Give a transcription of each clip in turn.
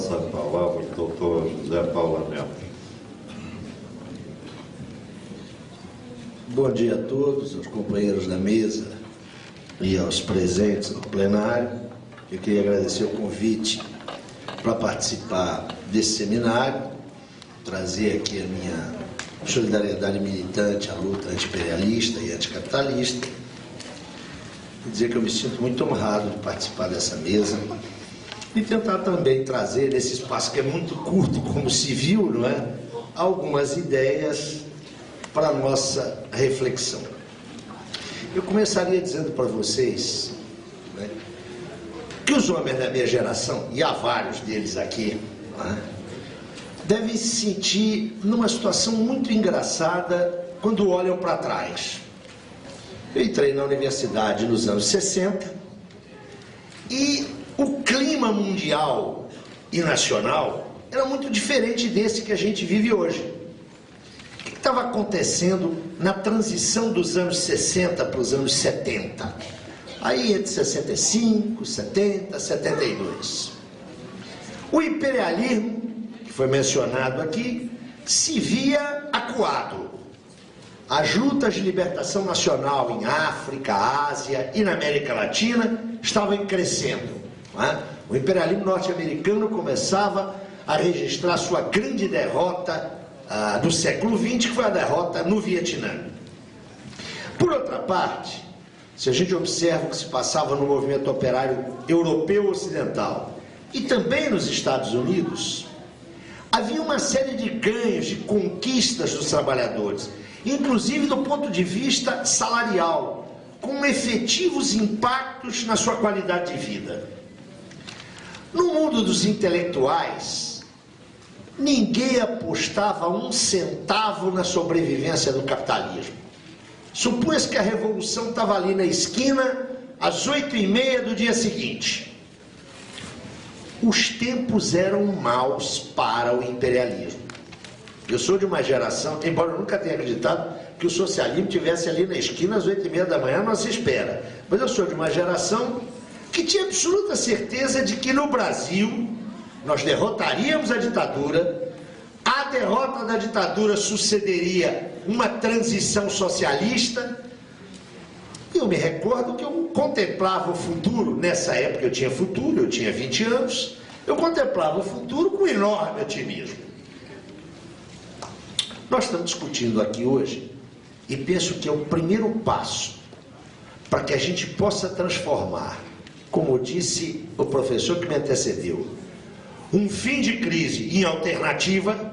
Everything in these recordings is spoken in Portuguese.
passa a palavra o doutor José Paulo Neto. Bom dia a todos, aos companheiros da mesa e aos presentes no plenário. Eu queria agradecer o convite para participar desse seminário, trazer aqui a minha solidariedade militante à luta anti-imperialista e anticapitalista, e dizer que eu me sinto muito honrado de participar dessa mesa e tentar também trazer, nesse espaço que é muito curto, como se viu, não é? Algumas ideias para a nossa reflexão. Eu começaria dizendo para vocês, né, que os homens da minha geração, e há vários deles aqui, né, devem se sentir numa situação muito engraçada quando olham para trás. Eu entrei na universidade nos anos 60 e o clima mundial e nacional era muito diferente desse que a gente vive hoje. O que estava acontecendo na transição dos anos 60 para os anos 70? Aí entre 65, 70, 72. O imperialismo, que foi mencionado aqui, se via acuado. As lutas de libertação nacional em África, Ásia e na América Latina estavam crescendo. Não é? O imperialismo norte-americano começava a registrar sua grande derrota do século XX, que foi a derrota no Vietnã. Por outra parte, se a gente observa o que se passava no movimento operário europeu ocidental e também nos Estados Unidos, havia uma série de ganhos, de conquistas dos trabalhadores, inclusive do ponto de vista salarial, com efetivos impactos na sua qualidade de vida. No mundo dos intelectuais, ninguém apostava um centavo na sobrevivência do capitalismo. Supunha-se que a revolução estava ali na esquina, às 8h30 do dia seguinte. Os tempos eram maus para o imperialismo. Eu sou de uma geração, embora eu nunca tenha acreditado que o socialismo estivesse ali na esquina às 8h30 da manhã, não se espera. Mas eu sou de uma geração que tinha absoluta certeza de que no Brasil nós derrotaríamos a ditadura, a derrota da ditadura sucederia uma transição socialista. Eu me recordo que eu contemplava o futuro, nessa época eu tinha futuro, eu tinha 20 anos, eu contemplava o futuro com enorme otimismo. Nós estamos discutindo aqui hoje, e penso que é o primeiro passo para que a gente possa transformar, como disse o professor que me antecedeu, um fim de crise em alternativa,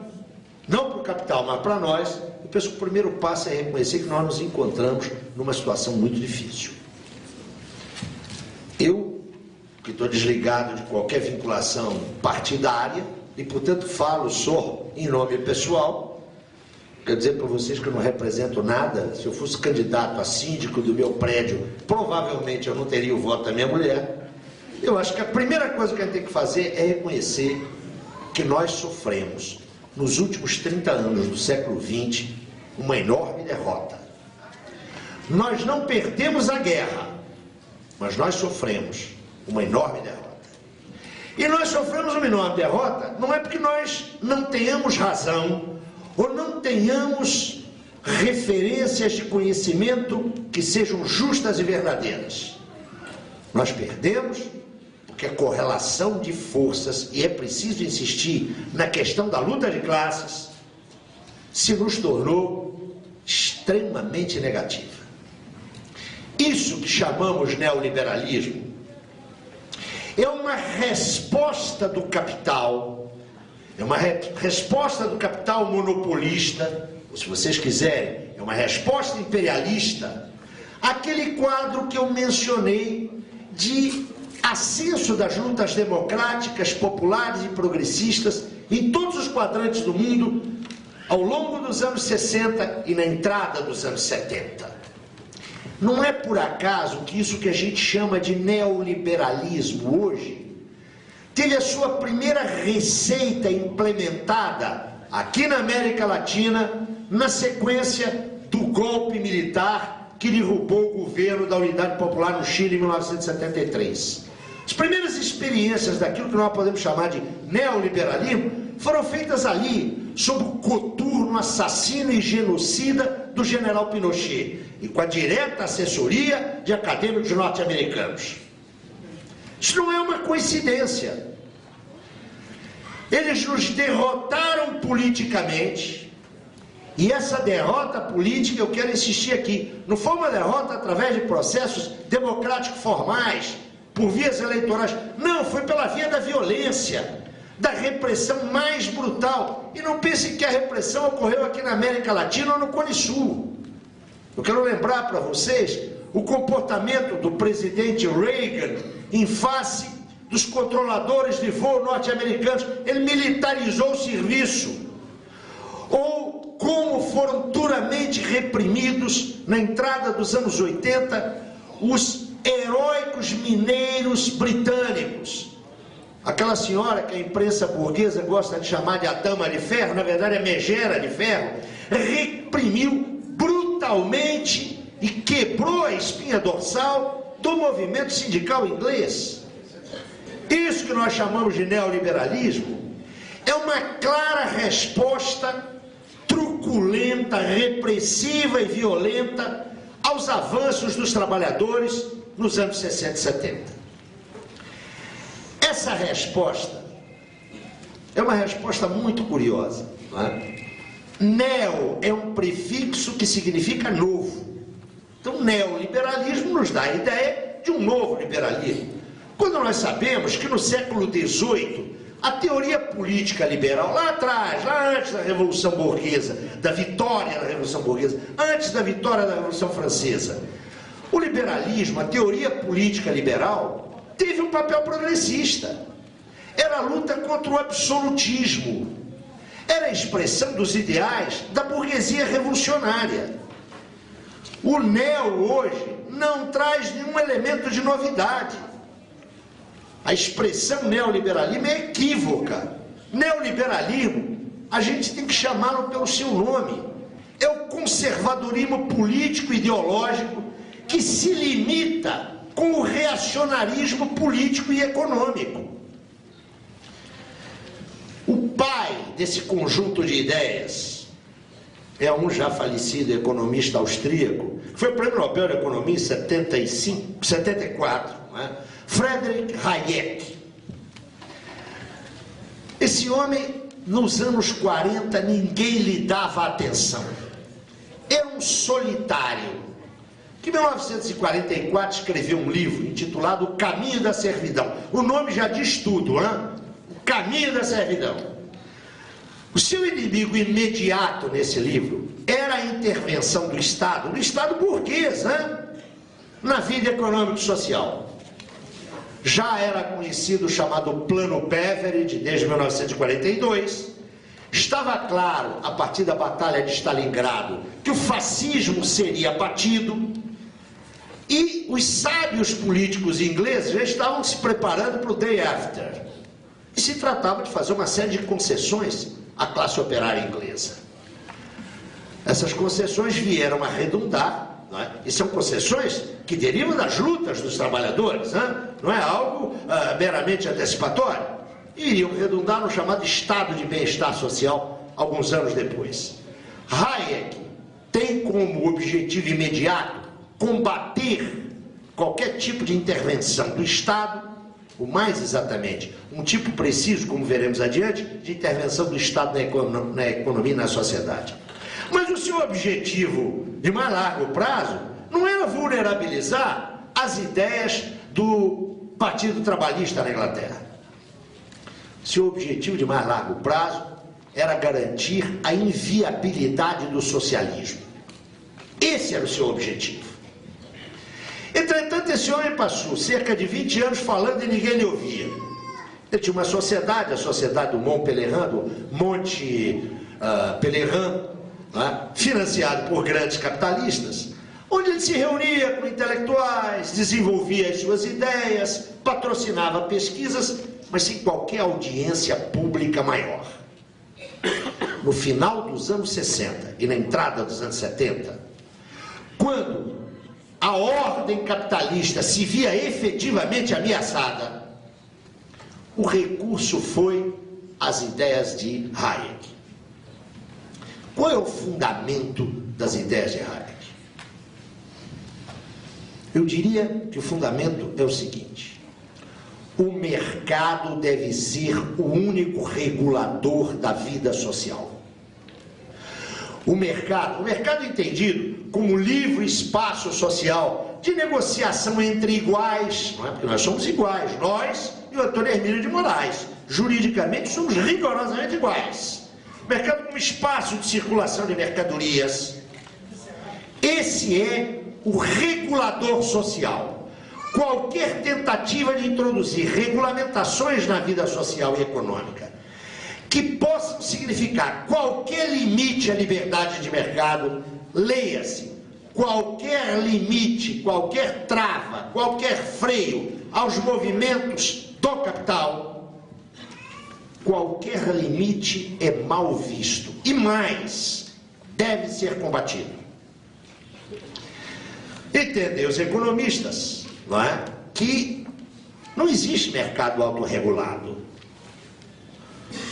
não para o capital, mas para nós. Eu penso que o primeiro passo é reconhecer que nós nos encontramos numa situação muito difícil. Eu, que estou desligado de qualquer vinculação partidária, e portanto falo só em nome pessoal, quero dizer para vocês que eu não represento nada. Se eu fosse candidato a síndico do meu prédio, provavelmente eu não teria o voto da minha mulher. Eu acho que a primeira coisa que a gente tem que fazer é reconhecer que nós sofremos, nos últimos 30 anos do século XX, uma enorme derrota. Nós não perdemos a guerra, mas nós sofremos uma enorme derrota. E nós sofremos uma enorme derrota não é porque nós não tenhamos razão ou não tenhamos referências de conhecimento que sejam justas e verdadeiras. Nós perdemos porque a correlação de forças, e é preciso insistir na questão da luta de classes, se nos tornou extremamente negativa. Isso que chamamos neoliberalismo é uma resposta do capital, é uma resposta do capital monopolista, ou se vocês quiserem, é uma resposta imperialista, àquele quadro que eu mencionei de ascenso das lutas democráticas, populares e progressistas em todos os quadrantes do mundo ao longo dos anos 60 e na entrada dos anos 70. Não é por acaso que isso que a gente chama de neoliberalismo hoje teve a sua primeira receita implementada aqui na América Latina na sequência do golpe militar que derrubou o governo da Unidade Popular no Chile em 1973. As primeiras experiências daquilo que nós podemos chamar de neoliberalismo foram feitas ali, sob o coturno assassino e genocida do general Pinochet, e com a direta assessoria de acadêmicos norte-americanos. Isso não é uma coincidência. Eles nos derrotaram politicamente, e essa derrota política, eu quero insistir aqui, não foi uma derrota através de processos democráticos formais, por vias eleitorais, não, foi pela via da violência, da repressão mais brutal. E não pense que a repressão ocorreu aqui na América Latina ou no Cone Sul. Eu quero lembrar para vocês o comportamento do presidente Reagan em face dos controladores de voo norte-americanos. Ele militarizou o serviço. Ou como foram duramente reprimidos na entrada dos anos 80 os heróicos mineiros britânicos. Aquela senhora que a imprensa burguesa gosta de chamar de a dama de ferro, na verdade é megera de ferro, reprimiu brutalmente e quebrou a espinha dorsal do movimento sindical inglês. Isso que nós chamamos de neoliberalismo é uma clara resposta truculenta, repressiva e violenta aos avanços dos trabalhadores nos anos 60 e 70. Essa resposta é uma resposta muito curiosa, não é? Neo é um prefixo que significa novo. Então, neoliberalismo nos dá a ideia de um novo liberalismo. Quando nós sabemos que no século XVIII, a teoria política liberal, lá atrás, lá antes da Revolução Burguesa, da vitória da Revolução Burguesa, antes da vitória da Revolução Francesa, o liberalismo, a teoria política liberal, teve um papel progressista. Era a luta contra o absolutismo. Era a expressão dos ideais da burguesia revolucionária. O neo hoje não traz nenhum elemento de novidade. A expressão neoliberalismo é equívoca. Neoliberalismo, a gente tem que chamá-lo pelo seu nome. É o conservadorismo político e ideológico que se limita com o reacionarismo político e econômico. O pai desse conjunto de ideias é um já falecido economista austríaco, foi o Prêmio Nobel de Economia em 74, não é? Friedrich Hayek. Esse homem, nos anos 40, ninguém lhe dava atenção. Era um solitário, que em 1944 escreveu um livro intitulado O Caminho da Servidão. O nome já diz tudo, hein? O Caminho da Servidão. O seu inimigo imediato nesse livro era a intervenção do Estado burguês, hein? Na vida econômico-social. Já era conhecido o chamado Plano Beveridge, desde 1942. Estava claro, a partir da Batalha de Stalingrado, que o fascismo seria abatido. E os sábios políticos ingleses já estavam se preparando para o day after. E se tratava de fazer uma série de concessões à classe operária inglesa. Essas concessões vieram a redundar, não é? E são concessões que derivam das lutas dos trabalhadores, não é algo meramente antecipatório. E iriam redundar no chamado Estado de Bem-Estar Social alguns anos depois. Hayek tem como objetivo imediato combater qualquer tipo de intervenção do Estado, ou mais exatamente, um tipo preciso, como veremos adiante, de intervenção do Estado na economia e na sociedade. Mas o seu objetivo de mais largo prazo não era vulnerabilizar as ideias do Partido Trabalhista na Inglaterra. Seu objetivo de mais largo prazo era garantir a inviabilidade do socialismo. Esse era o seu objetivo. Entretanto, esse homem passou cerca de 20 anos falando e ninguém lhe ouvia. Ele tinha uma sociedade, a sociedade do Mont Pelerin, do Monte Pelerin, financiado por grandes capitalistas, onde ele se reunia com intelectuais, desenvolvia as suas ideias, patrocinava pesquisas, mas sem qualquer audiência pública maior. No final dos anos 60 e na entrada dos anos 70, quando a ordem capitalista se via efetivamente ameaçada, o recurso foi às ideias de Hayek. Qual é o fundamento das ideias de Hayek? Eu diria que o fundamento é o seguinte: o mercado deve ser o único regulador da vida social. O mercado entendido como livre espaço social de negociação entre iguais, não é? Porque nós somos iguais, nós e o Antônio Hermínio de Moraes, juridicamente somos rigorosamente iguais. Mercado como espaço de circulação de mercadorias. Esse é o regulador social. Qualquer tentativa de introduzir regulamentações na vida social e econômica que possam significar qualquer limite à liberdade de mercado, leia-se, qualquer limite, qualquer trava, qualquer freio aos movimentos do capital, qualquer limite é mal visto e mais, deve ser combatido. Entendem os economistas, não é? Que não existe mercado autorregulado.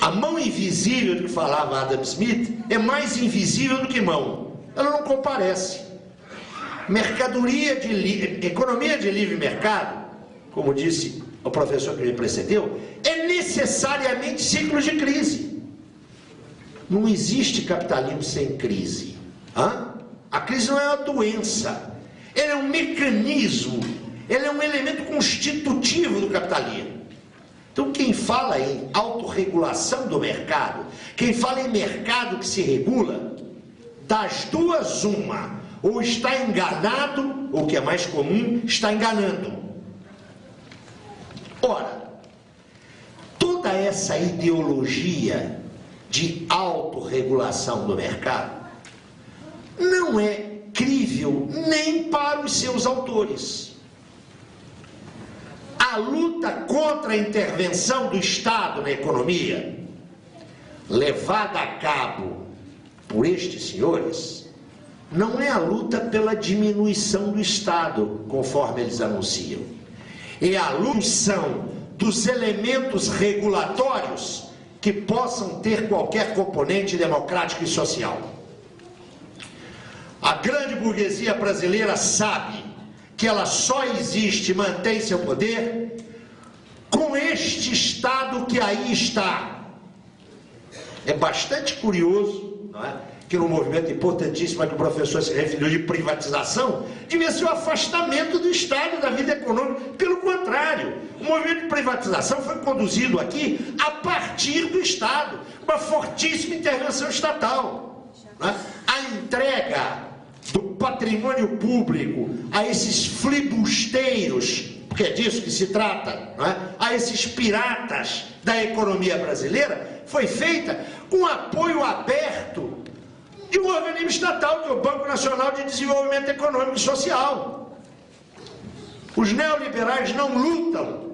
A mão invisível do que falava Adam Smith é mais invisível do que mão. Ela não comparece. Economia de livre mercado, como disse o professor que me precedeu, é necessariamente ciclo de crise. Não existe capitalismo sem crise. A crise não é uma doença. Ela é um mecanismo, ela é um elemento constitutivo do capitalismo. Então, quem fala em autorregulação do mercado, quem fala em mercado que se regula, das duas uma, ou está enganado, ou o que é mais comum, está enganando. Ora, toda essa ideologia de autorregulação do mercado não é crível nem para os seus autores. A luta contra a intervenção do Estado na economia, levada a cabo por estes senhores, não é a luta pela diminuição do Estado, conforme eles anunciam. É a luta dos elementos regulatórios que possam ter qualquer componente democrático e social. A grande burguesia brasileira sabe que ela só existe e mantém seu poder com este Estado que aí está. É bastante curioso, não é? Que no movimento importantíssimo a que o professor se referiu de privatização, devia ser o afastamento do Estado e da vida econômica. Pelo contrário, o movimento de privatização foi conduzido aqui a partir do Estado, uma fortíssima intervenção estatal. Não é? A entrega do patrimônio público a esses flibusteiros, porque é disso que se trata, não é? A esses piratas da economia brasileira, foi feita com apoio aberto de um organismo estatal, que é o Banco Nacional de Desenvolvimento Econômico e Social. Os neoliberais não lutam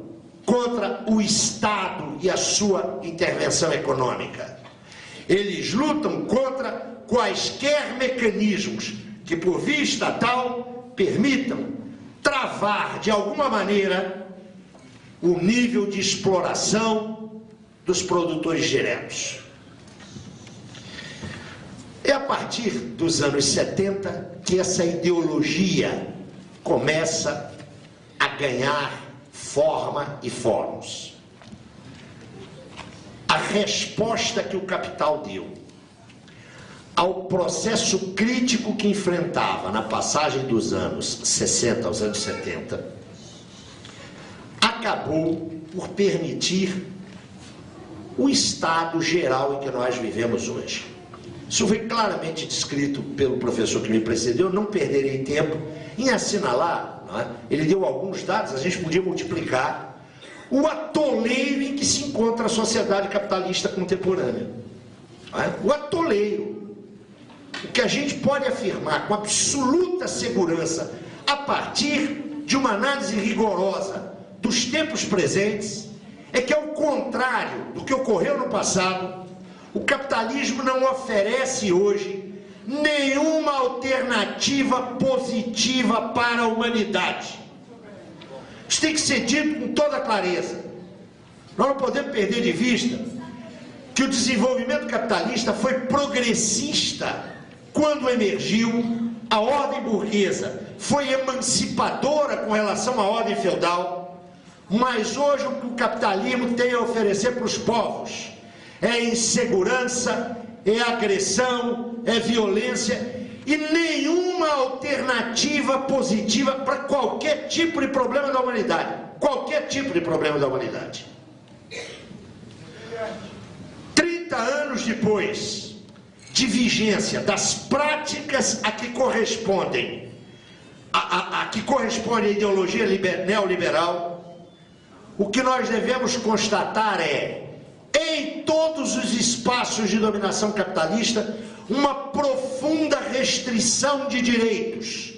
contra o Estado e a sua intervenção econômica. Eles lutam contra quaisquer mecanismos que, por via estatal, permitam travar, de alguma maneira, o nível de exploração dos produtores diretos. É a partir dos anos 70 que essa ideologia começa a ganhar forma e fórmulas. A resposta que o capital deu ao processo crítico que enfrentava na passagem dos anos 60 aos anos 70, acabou por permitir o estado geral em que nós vivemos hoje. Isso foi claramente descrito pelo professor que me precedeu, não perderei tempo em assinalar, não é? Ele deu alguns dados, a gente podia multiplicar o atoleiro em que se encontra a sociedade capitalista contemporânea. Não é? O atoleiro. O que a gente pode afirmar com absoluta segurança, a partir de uma análise rigorosa dos tempos presentes, é que, ao contrário do que ocorreu no passado, o capitalismo não oferece hoje nenhuma alternativa positiva para a humanidade. Isso tem que ser dito com toda clareza. Nós não podemos perder de vista que o desenvolvimento capitalista foi progressista quando emergiu, a ordem burguesa foi emancipadora com relação à ordem feudal, mas hoje o que o capitalismo tem a oferecer para os povos é insegurança, é agressão, é violência e nenhuma alternativa positiva para qualquer tipo de problema da humanidade. Qualquer tipo de problema da humanidade. 30 anos depois de vigência das práticas a que correspondem a ideologia neoliberal, o que nós devemos constatar é, em todos os espaços de dominação capitalista, uma profunda restrição de direitos,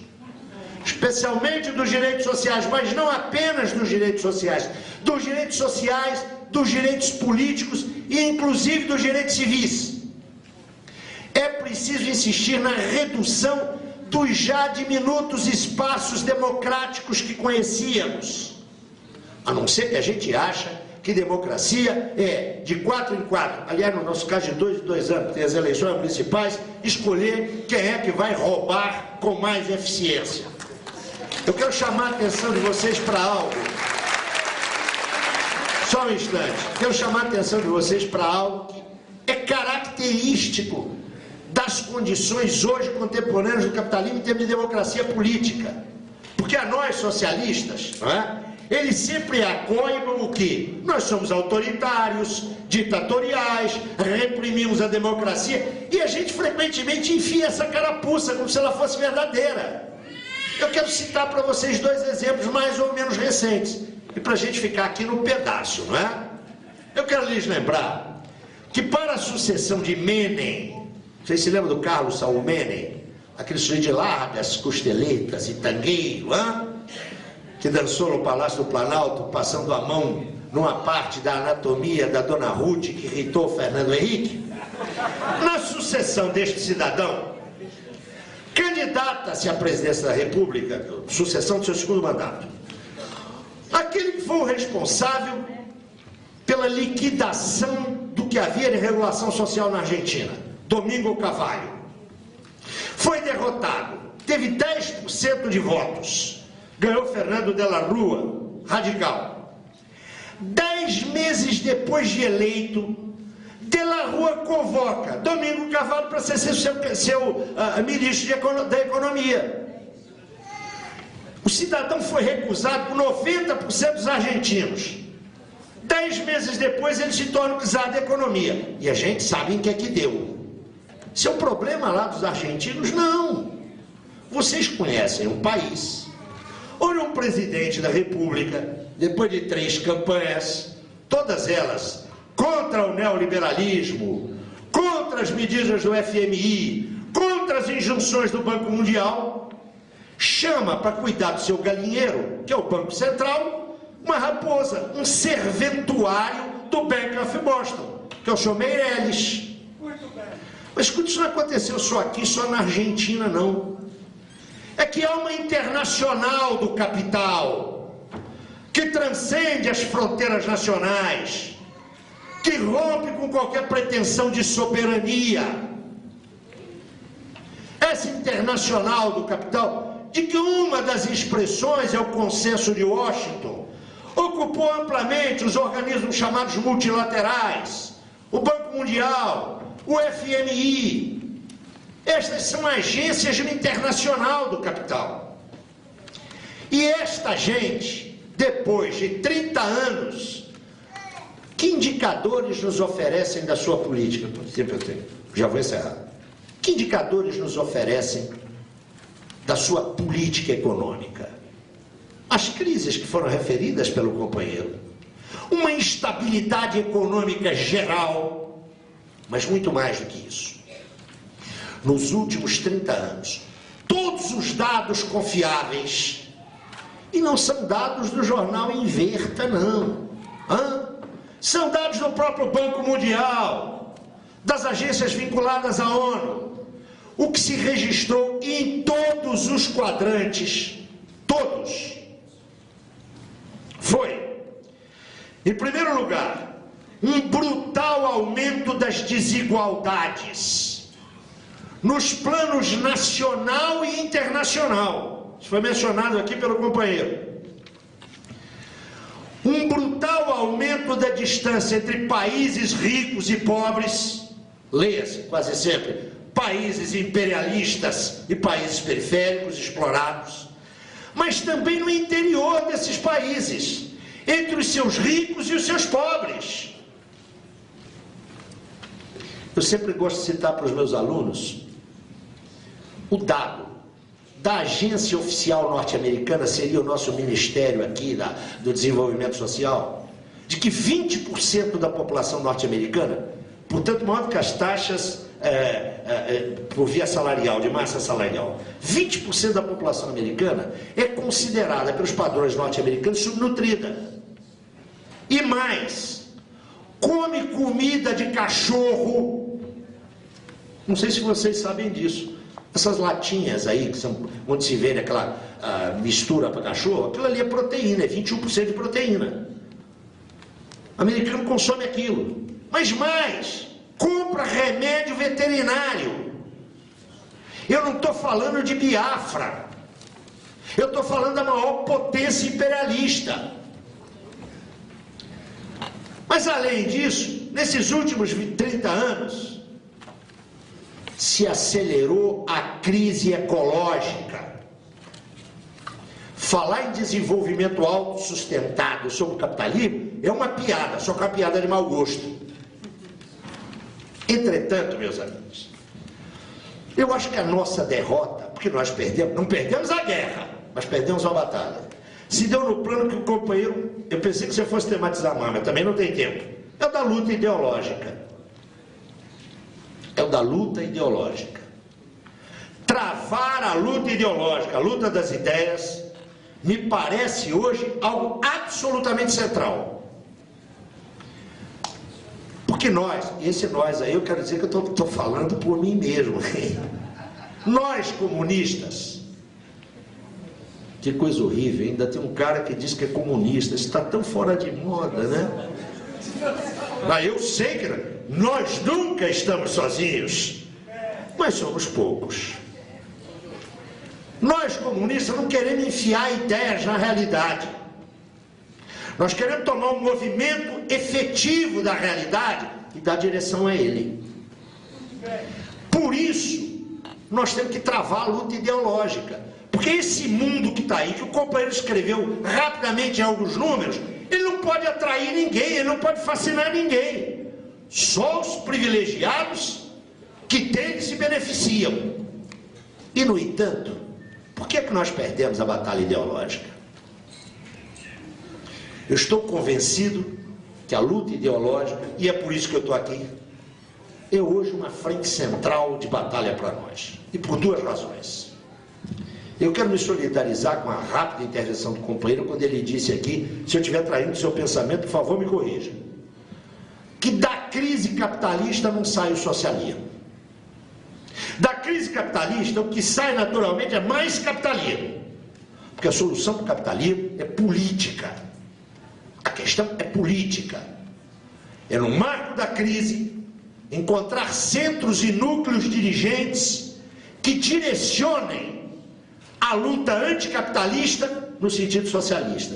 especialmente dos direitos sociais, mas não apenas dos direitos sociais, dos direitos políticos e inclusive dos direitos civis. É preciso insistir na redução dos já diminutos espaços democráticos que conhecíamos, a não ser que a gente ache que democracia é de 4 em 4, aliás, no nosso caso de 2 em 2 anos, tem as eleições municipais, escolher quem é que vai roubar com mais eficiência. Eu quero chamar a atenção de vocês para algo. Só um instante. Quero chamar a atenção de vocês para algo que é característico das condições hoje contemporâneas do capitalismo em termos de democracia política. Porque a nós socialistas, não é? Eles sempre acolhem o quê? Nós somos autoritários, ditatoriais, reprimimos a democracia e a gente frequentemente enfia essa carapuça como se ela fosse verdadeira. Eu quero citar para vocês 2 exemplos mais ou menos recentes e para a gente ficar aqui no pedaço, não é? Eu quero lhes lembrar que para a sucessão de Menem, vocês se lembram do Carlos Saul Menem? Aquele sujeito de largas costeletas e tangueiro, hein? Que dançou no Palácio do Planalto, passando a mão numa parte da anatomia da Dona Ruth que irritou Fernando Henrique. Na sucessão deste cidadão, candidata-se à presidência da República, sucessão do seu segundo mandato, aquele que foi o responsável pela liquidação do que havia de regulação social na Argentina, Domingo Cavallo, foi derrotado, teve 10% de votos. Ganhou Fernando de la Rúa, radical. 10 meses depois de eleito, de la Rúa convoca Domingo Cavallo para ser seu ministro da Economia. O cidadão foi recusado por 90% dos argentinos. 10 meses depois ele se torna o czar da Economia. E a gente sabe em que é que deu. Isso é um problema lá dos argentinos? Não. Vocês conhecem um país onde um presidente da República, depois de 3 campanhas, todas elas contra o neoliberalismo, contra as medidas do FMI, contra as injunções do Banco Mundial, chama para cuidar do seu galinheiro, que é o Banco Central, uma raposa, um serventuário do Bank of Boston, que é o senhor Meirelles. Mas escute, isso não aconteceu só aqui, só na Argentina, não. É que há uma internacional do capital que transcende as fronteiras nacionais, que rompe com qualquer pretensão de soberania. Essa internacional do capital, de que uma das expressões é o consenso de Washington, ocupou amplamente os organismos chamados multilaterais, o Banco Mundial, o FMI. Estas são agências de uma internacional do capital. E esta gente, depois de 30 anos, que indicadores nos oferecem da sua política? Já vou encerrar. Que indicadores nos oferecem da sua política econômica? As crises que foram referidas pelo companheiro. Uma instabilidade econômica geral, mas muito mais do que isso. Nos últimos 30 anos, todos os dados confiáveis, e não são dados do jornal Inverta, não. São dados do próprio Banco Mundial, das agências vinculadas à ONU. o que se registrou em todos os quadrantes, todos, foi, em primeiro lugar, um brutal aumento das desigualdades nos planos nacional e internacional. Isso foi mencionado aqui pelo companheiro. Um brutal aumento da distância entre países ricos e pobres, leia-se quase sempre, países imperialistas e países periféricos explorados, mas também no interior desses países, entre os seus ricos e os seus pobres. Eu sempre gosto de citar para os meus alunos o dado da agência oficial norte-americana, seria o nosso ministério aqui do desenvolvimento social, de que 20% da população norte-americana, portanto maior do que as taxas por via salarial, de massa salarial, 20% da população americana é considerada pelos padrões norte-americanos subnutrida. E mais, come comida de cachorro. Não sei se vocês sabem disso. Essas latinhas aí, que são onde se vende aquela mistura para cachorro, aquilo ali é proteína, é 21% de proteína. O americano consome aquilo. Mas mais, compra remédio veterinário. Eu não estou falando de Biafra. Eu estou falando da maior potência imperialista. Mas além disso, nesses últimos 30 anos, se acelerou a crise ecológica. Falar em desenvolvimento autossustentado sobre o capitalismo é uma piada, só que é uma piada de mau gosto. Entretanto, meus amigos, eu acho que a nossa derrota, porque nós perdemos, não perdemos a guerra, mas perdemos a batalha, se deu no plano que o companheiro, eu pensei que você fosse tematizar mais, mas também não tem tempo, é o da luta ideológica. É o da luta ideológica. Travar a luta ideológica, a luta das ideias, me parece hoje algo absolutamente central. Porque nós, esse nós aí, eu quero dizer que eu estou falando por mim mesmo. Nós comunistas, que coisa horrível, ainda tem um cara que diz que é comunista, isso está tão fora de moda, né? Mas eu sei que nós nunca estamos sozinhos, mas somos poucos. Nós comunistas não queremos enfiar ideias na realidade. Nós queremos tomar um movimento efetivo da realidade e dar direção a ele. Por isso, nós temos que travar a luta ideológica. Porque esse mundo que está aí, que o companheiro escreveu rapidamente em alguns números, ele não pode atrair ninguém, ele não pode fascinar ninguém. Só os privilegiados que têm se beneficiam. E, no entanto, por que nós perdemos a batalha ideológica? Eu estou convencido que a luta ideológica, e é por isso que eu estou aqui, é hoje uma frente central de batalha para nós. E por duas razões. Eu quero me solidarizar com a rápida intervenção do companheiro quando ele disse aqui, se eu estiver traindo o seu pensamento, por favor, me corrija. Que da crise capitalista não sai o socialismo. Da crise capitalista, o que sai naturalmente é mais capitalismo. Porque a solução para o capitalismo é política. A questão é política. É no marco da crise encontrar centros e núcleos dirigentes que direcionem a luta anticapitalista no sentido socialista.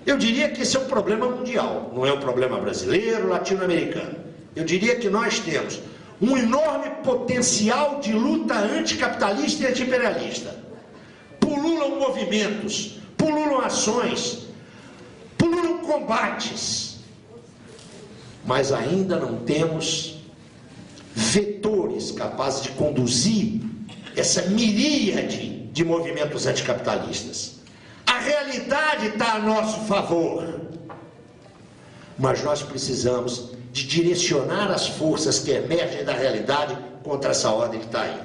Eu diria que esse é um problema mundial, não é um problema brasileiro, latino-americano. Eu diria que nós temos um enorme potencial de luta anticapitalista e antiimperialista. Pululam movimentos, pululam ações, pululam combates, mas ainda não temos vetores capazes de conduzir essa miríade de movimentos anticapitalistas. A realidade está a nosso favor, mas nós precisamos de direcionar as forças que emergem da realidade contra essa ordem que está aí.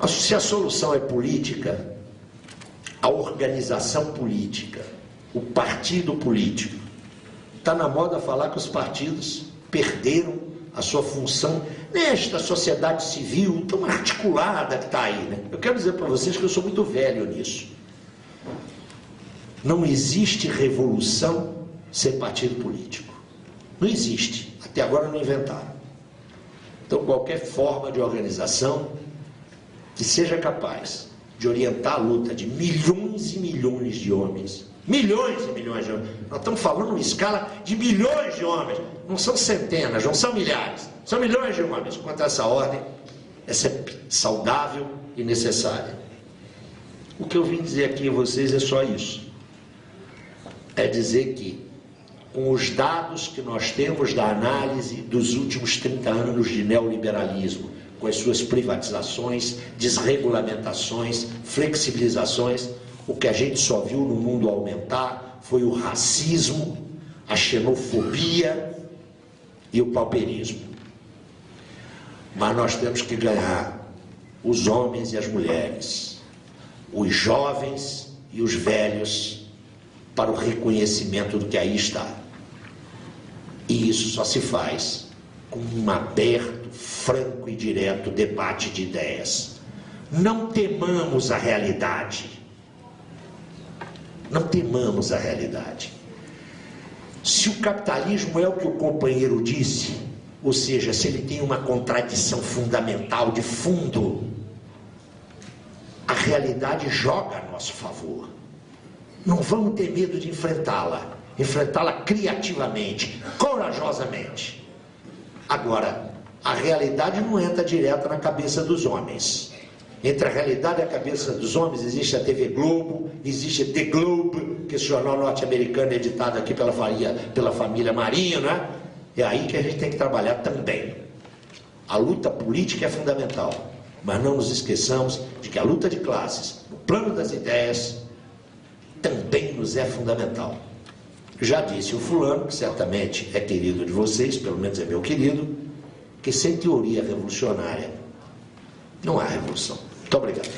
Se a solução é política, a organização política, o partido político, está na moda falar que os partidos perderam a sua função nesta sociedade civil tão articulada que está aí, né? Eu quero dizer para vocês que eu sou muito velho nisso. Não existe revolução sem partido político. Não existe. Até agora não inventaram. Então, qualquer forma de organização que seja capaz de orientar a luta de milhões e milhões de homens, milhões e milhões de homens, nós estamos falando em escala de milhões de homens, não são centenas, não são milhares, são milhões de homens contra essa ordem, essa é saudável e necessária. O que eu vim dizer aqui a vocês é só isso. É dizer que, com os dados que nós temos da análise dos últimos 30 anos de neoliberalismo, com as suas privatizações, desregulamentações, flexibilizações, o que a gente só viu no mundo aumentar foi o racismo, a xenofobia e o pauperismo. Mas nós temos que ganhar os homens e as mulheres, os jovens e os velhos, para o reconhecimento do que aí está. E isso só se faz com um aberto, franco e direto debate de ideias. Não temamos a realidade. Não temamos a realidade. Se o capitalismo é o que o companheiro disse, ou seja, se ele tem uma contradição fundamental de fundo, a realidade joga a nosso favor. Não vamos ter medo de enfrentá-la criativamente, corajosamente. Agora, a realidade não entra direto na cabeça dos homens. Entre a realidade e a cabeça dos homens existe a TV Globo, existe The Globe, que é esse jornal norte-americano editado aqui pela família Marinho, né? É aí que a gente tem que trabalhar também. A luta política é fundamental, mas não nos esqueçamos de que a luta de classes, no plano das ideias, também nos é fundamental. Já disse o fulano, que certamente é querido de vocês, pelo menos é meu querido, que sem teoria revolucionária não há revolução. Muito obrigado.